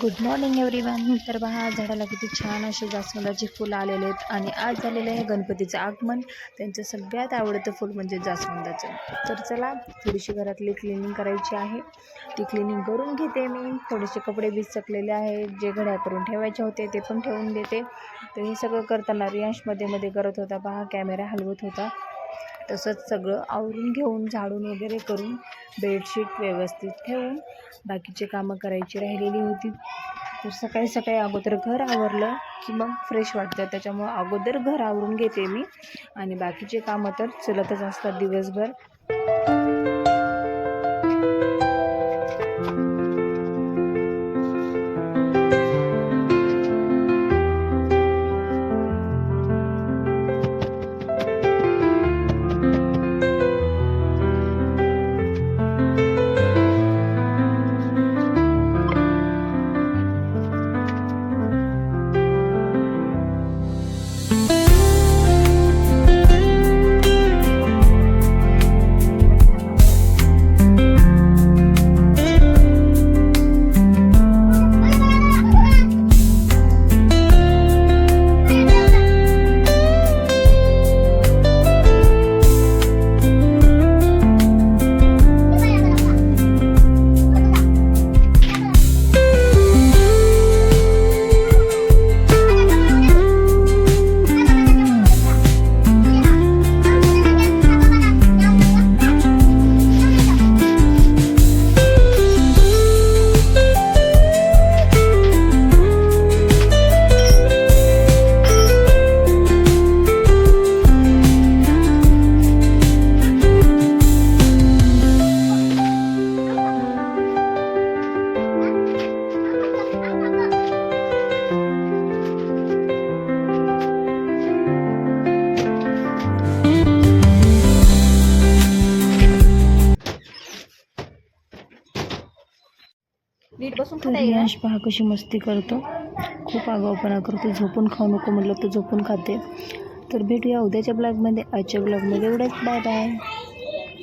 Good morning everyone. तर पहा, झाडाला किती छान असे जास्वंदाचे फुलं आलेले आहेत आणि आज झालेलं आहे गणपतीचं आगमन. त्यांचं सगळ्यात आवडतं फूल म्हणजे जास्वंदाचं. तर चला, थोडीशी घरातली क्लिनिंग करायची आहे. ती क्लिनिंग करून घेते मी. थोडेसे कपडे विचकलेले आहे, जे घड्या करून ठेवायचे होते ते पण ठेवून देते. तर हे सगळं करताना रियांश मध्ये करत होता. पहा, कॅमेरा हलवत होता. तसंच सगळं आवरून घेऊन, झाडून वगैरे करून, बेडशीट व्यवस्थित ठेवून बाकीचे कामं करायची राहिलेली होती. तर सकाळी सकाळी अगोदर घर आवरलं की मग फ्रेश वाटतं, त्याच्यामुळं अगोदर घर आवरून घेते मी आणि बाकीचे कामं तर चलतच असतात दिवसभर. रियांश पहा कशी मस्ती करतो, खूप आगाऊपणा करतो. झोपून खाऊ नको म्हटलं तर झोपून खाते. तर भेटूया उद्याच्या ब्लॉगमध्ये. आजच्या ब्लॉगमध्ये एवढंच. Bye bye.